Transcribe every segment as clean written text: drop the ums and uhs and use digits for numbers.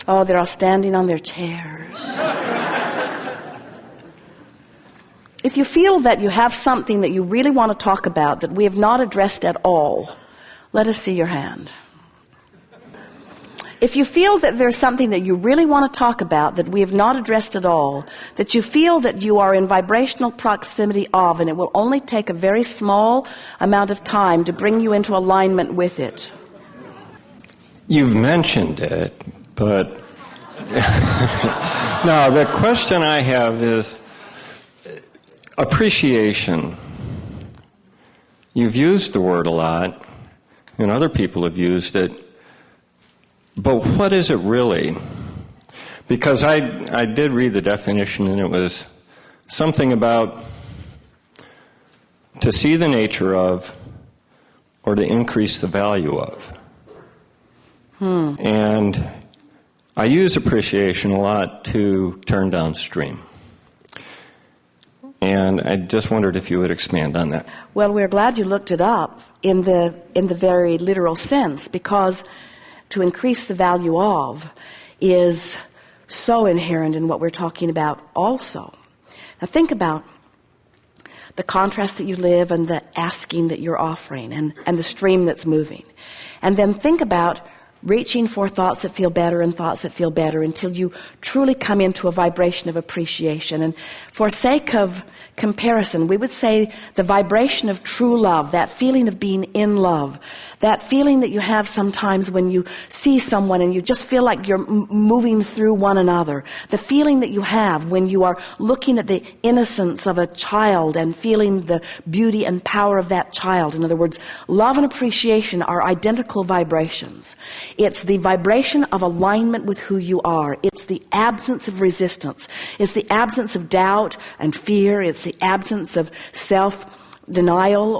Oh, they're all standing on their chairs. If you feel that you have something that you really want to talk about that we have not addressed at all, let us see your hand. If you feel that there's something that you really want to talk about that we have not addressed at all, that you feel that you are in vibrational proximity of, and it will only take a very small amount of time to bring you into alignment with it. You've mentioned it, but now the question I have is appreciation. You've used the word a lot, and other people have used it. But what is it really? Because I did read the definition, and it was something about to see the nature of or to increase the value of. And I use appreciation a lot to turn downstream. And I just wondered if you would expand on that. Well, we're glad you looked it up in the very literal sense, because to increase the value of is so inherent in what we're talking about also. Now think about the contrast that you live and the asking that you're offering and the stream that's moving. And then think about reaching for thoughts that feel better and thoughts that feel better until you truly come into a vibration of appreciation. And for sake of comparison, we would say the vibration of true love, that feeling of being in love, that feeling that you have sometimes when you see someone and you just feel like you're moving through one another, the feeling that you have when you are looking at the innocence of a child and feeling the beauty and power of that child. In other words, love and appreciation are identical vibrations. It's the vibration of alignment with who you are. It's the absence of resistance. It's the absence of doubt and fear. It's the absence of self-denial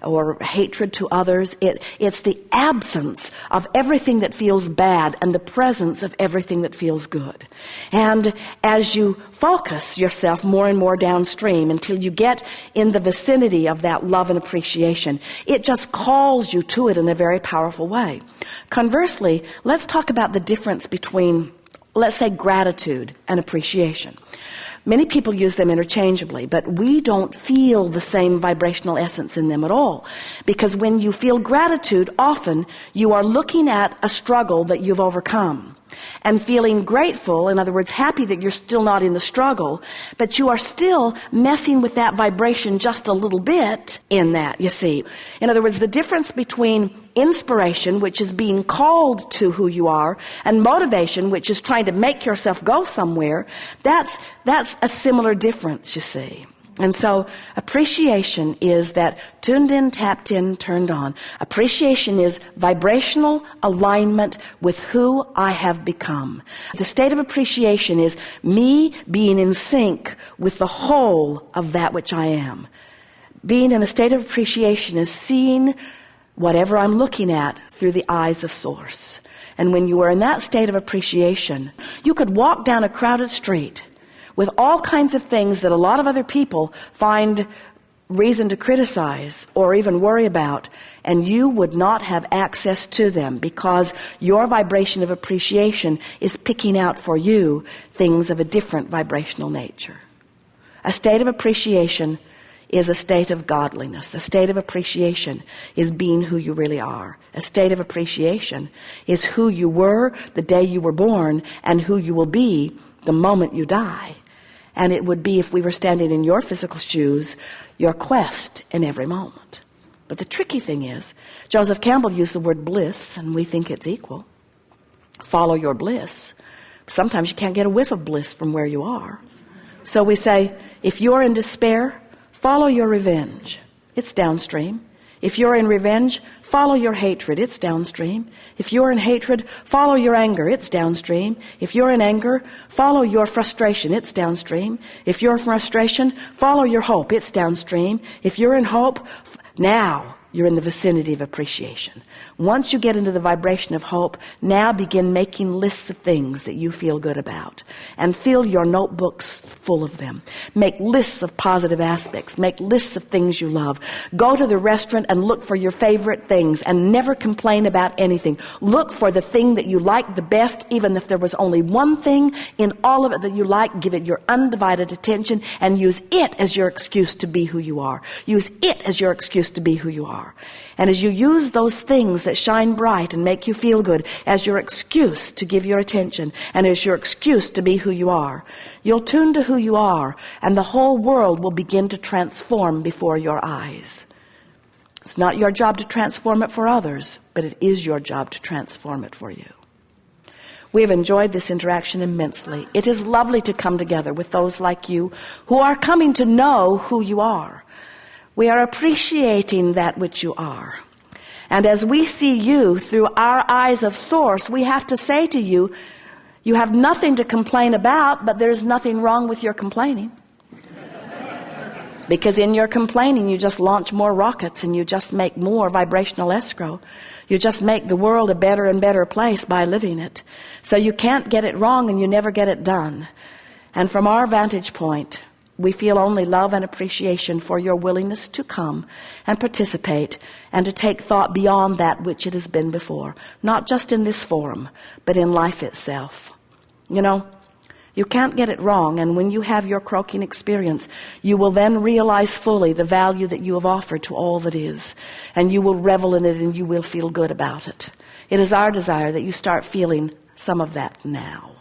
or hatred to others. It's the absence of everything that feels bad and the presence of everything that feels good. And as you focus yourself more and more downstream until you get in the vicinity of that love and appreciation, it just calls you to it in a very powerful way. Conversely, let's talk about the difference between, let's say, gratitude and appreciation. Many people use them interchangeably, but we don't feel the same vibrational essence in them at all. Because when you feel gratitude, often you are looking at a struggle that you've overcome. And feeling grateful, in other words, happy that you're still not in the struggle, but you are still messing with that vibration just a little bit in that, you see. In other words, the difference between inspiration, which is being called to who you are, and motivation, which is trying to make yourself go somewhere, that's a similar difference, you see. And so appreciation is that tuned in, tapped in, turned on. Appreciation is vibrational alignment with who I have become. The state of appreciation is me being in sync with the whole of that which I am. Being in a state of appreciation is seeing whatever I'm looking at through the eyes of Source. And when you are in that state of appreciation, you could walk down a crowded street with all kinds of things that a lot of other people find reason to criticize or even worry about, and you would not have access to them because your vibration of appreciation is picking out for you things of a different vibrational nature. A state of appreciation is a state of godliness. A state of appreciation is being who you really are. A state of appreciation is who you were the day you were born and who you will be the moment you die. And it would be, if we were standing in your physical shoes, your quest in every moment. But the tricky thing is, Joseph Campbell used the word bliss, and we think it's equal. Follow your bliss. Sometimes you can't get a whiff of bliss from where you are. So we say, if you're in despair, follow your revenge. It's downstream. If you're in revenge, follow your hatred. It's downstream. If you're in hatred, follow your anger. It's downstream. If you're in anger, follow your frustration. It's downstream. If you're in frustration, follow your hope. It's downstream. If you're in hope, now you're in the vicinity of appreciation. Once you get into the vibration of hope, now begin making lists of things that you feel good about and fill your notebooks full of them. Make lists of positive aspects. Make lists of things you love. Go to the restaurant and look for your favorite things and never complain about anything. Look for the thing that you like the best, even if there was only one thing in all of it that you like. Give it your undivided attention and use it as your excuse to be who you are. Use it as your excuse to be who you are. And as you use those things that shine bright and make you feel good as your excuse to give your attention and as your excuse to be who you are, you'll tune to who you are, and the whole world will begin to transform before your eyes. It's not your job to transform it for others, but it is your job to transform it for you. We have enjoyed this interaction immensely. It is lovely to come together with those like you who are coming to know who you are. We are appreciating that which you are. And as we see you through our eyes of source, we have to say to you, you have nothing to complain about, but there's nothing wrong with your complaining. Because in your complaining, you just launch more rockets and you just make more vibrational escrow. You just make the world a better and better place by living it. So you can't get it wrong and you never get it done. And from our vantage point, we feel only love and appreciation for your willingness to come and participate and to take thought beyond that which it has been before. Not just in this forum, but in life itself. You know, you can't get it wrong, and when you have your croaking experience, you will then realize fully the value that you have offered to all that is, and you will revel in it and you will feel good about it. It is our desire that you start feeling some of that now.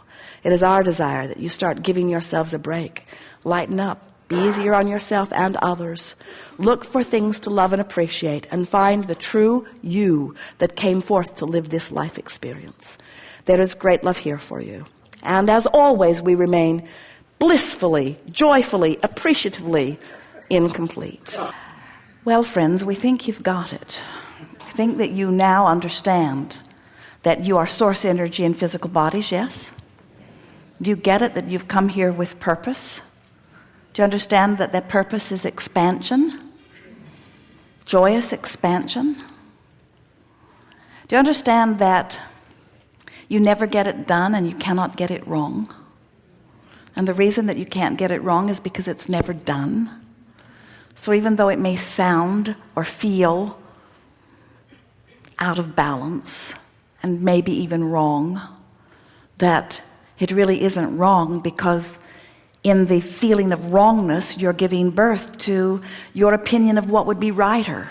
It is our desire that you start giving yourselves a break. Lighten up. Be easier on yourself and others. Look for things to love and appreciate and find the true you that came forth to live this life experience. There is great love here for you. And as always, we remain blissfully, joyfully, appreciatively incomplete. Well, friends, we think you've got it. We think that you now understand that you are source energy in physical bodies, yes? Do you get it that you've come here with purpose? Do you understand that that purpose is expansion? Joyous expansion? Do you understand that you never get it done and you cannot get it wrong? And the reason that you can't get it wrong is because it's never done. So even though it may sound or feel out of balance and maybe even wrong, that it really isn't wrong, because in the feeling of wrongness, you're giving birth to your opinion of what would be righter.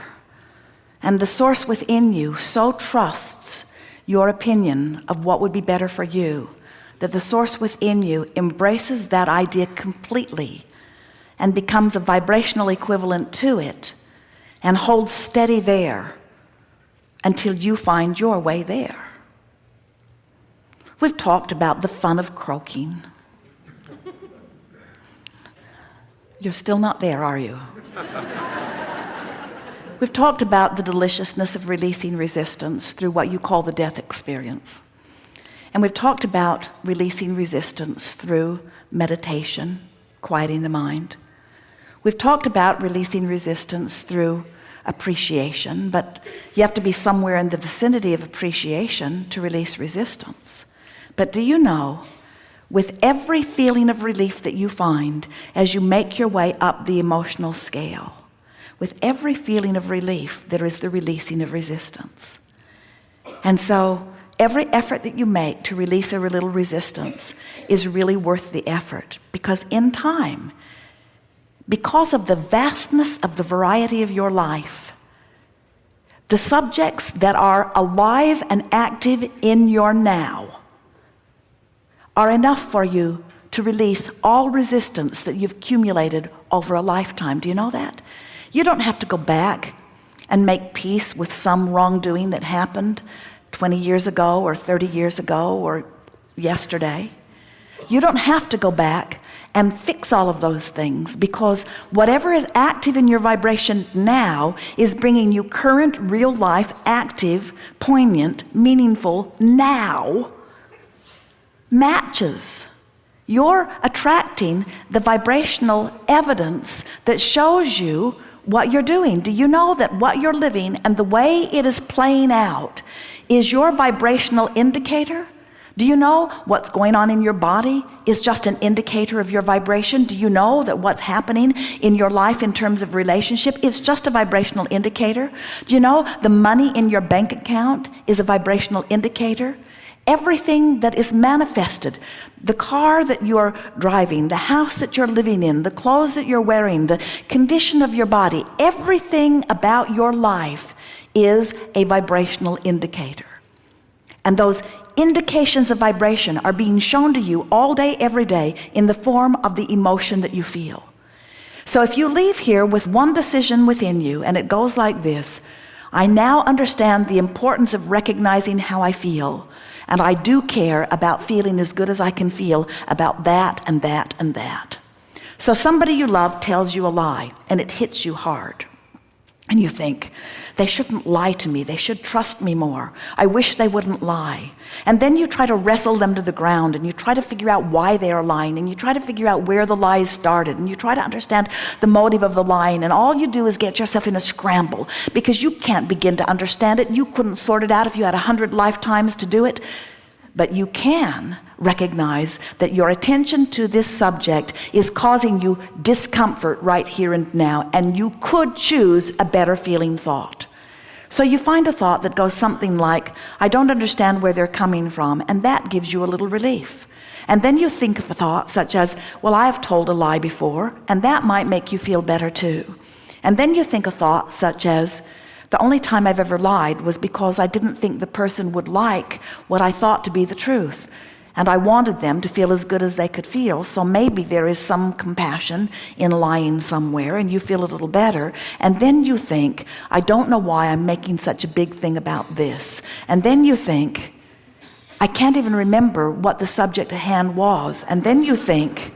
And the source within you so trusts your opinion of what would be better for you, that the source within you embraces that idea completely and becomes a vibrational equivalent to it and holds steady there until you find your way there. We've talked about the fun of croaking. You're still not there, are you? We've talked about the deliciousness of releasing resistance through what you call the death experience. And we've talked about releasing resistance through meditation, quieting the mind. We've talked about releasing resistance through appreciation, but you have to be somewhere in the vicinity of appreciation to release resistance. But do you know, with every feeling of relief that you find as you make your way up the emotional scale, with every feeling of relief, there is the releasing of resistance. And so every effort that you make to release a little resistance is really worth the effort, because in time, because of the vastness of the variety of your life, the subjects that are alive and active in your now are enough for you to release all resistance that you've accumulated over a lifetime. Do you know that? You don't have to go back and make peace with some wrongdoing that happened 20 years ago or 30 years ago or yesterday. You don't have to go back and fix all of those things, because whatever is active in your vibration now is bringing you current, real life, active, poignant, meaningful now matches. You're attracting the vibrational evidence that shows you what you're doing? Do you know that what you're living and the way it is playing out is your vibrational indicator? Do you know what's going on in your body is just an indicator of your vibration? Do you know that what's happening in your life in terms of relationship is just a vibrational indicator? Do you know the money in your bank account is a vibrational indicator? Everything that is manifested, the car that you're driving, the house that you're living in, the clothes that you're wearing, the condition of your body, everything about your life is a vibrational indicator. And those indications of vibration are being shown to you all day, every day, in the form of the emotion that you feel. So if you leave here with one decision within you, and it goes like this: I now understand the importance of recognizing how I feel, and I do care about feeling as good as I can feel about that and that and that. So somebody you love tells you a lie, and it hits you hard. And you think, they shouldn't lie to me. They should trust me more. I wish they wouldn't lie. And then you try to wrestle them to the ground, and you try to figure out why they are lying, and you try to figure out where the lies started, and you try to understand the motive of the lying, and all you do is get yourself in a scramble because you can't begin to understand it. You couldn't sort it out if you had 100 lifetimes to do it. But you can recognize that your attention to this subject is causing you discomfort right here and now, and you could choose a better feeling thought. So you find a thought that goes something like, I don't understand where they're coming from, and that gives you a little relief. And then you think of a thought such as, well, I've told a lie before, and that might make you feel better too. And then you think a thought such as, the only time I've ever lied was because I didn't think the person would like what I thought to be the truth. And I wanted them to feel as good as they could feel, so maybe there is some compassion in lying somewhere, and you feel a little better. And then you think, I don't know why I'm making such a big thing about this. And then you think, I can't even remember what the subject at hand was. And then you think,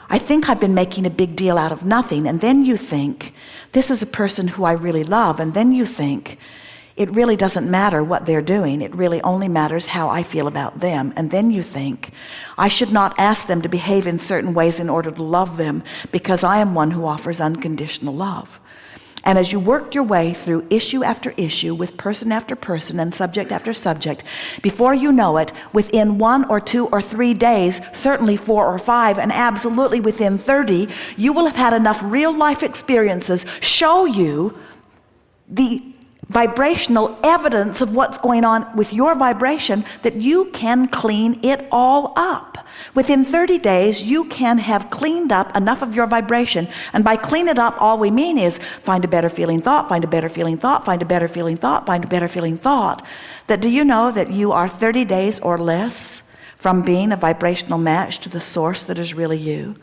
I think I've been making a big deal out of nothing. And then you think, this is a person who I really love. And then you think, it really doesn't matter what they're doing. It really only matters how I feel about them. And then you think, I should not ask them to behave in certain ways in order to love them, because I am one who offers unconditional love. And as you work your way through issue after issue with person after person and subject after subject, before you know it, within 1 or 2 or 3 days, certainly 4 or 5, and absolutely within 30, you will have had enough real life experiences show you the vibrational evidence of what's going on with your vibration that you can clean it all up. Within 30 days, you can have cleaned up enough of your vibration. And by clean it up, all we mean is find a better feeling thought, find a better feeling thought, find a better feeling thought, find a better feeling thought. That do you know that you are 30 days or less from being a vibrational match to the source that is really you?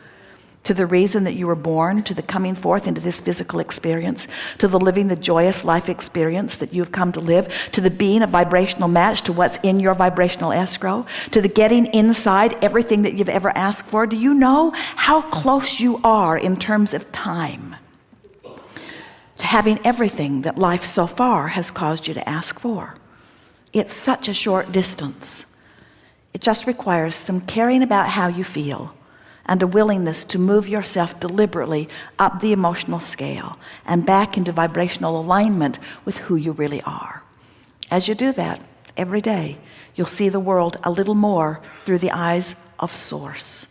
To the reason that you were born, to the coming forth into this physical experience, to the living the joyous life experience that you've come to live, to the being a vibrational match to what's in your vibrational escrow, to the getting inside everything that you've ever asked for. Do you know how close you are in terms of time to having everything that life so far has caused you to ask for? It's such a short distance. It just requires some caring about how you feel, and a willingness to move yourself deliberately up the emotional scale and back into vibrational alignment with who you really are. As you do that every day, you'll see the world a little more through the eyes of Source.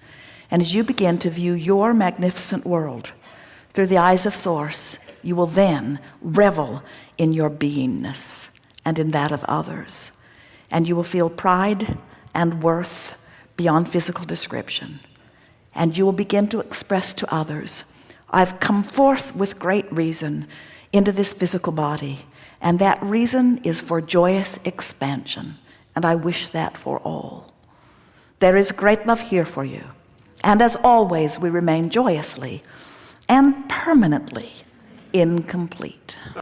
And as you begin to view your magnificent world through the eyes of Source, you will then revel in your beingness and in that of others. And you will feel pride and worth beyond physical description. And you will begin to express to others, I've come forth with great reason into this physical body, and that reason is for joyous expansion, and I wish that for all. There is great love here for you, and as always, we remain joyously and permanently incomplete.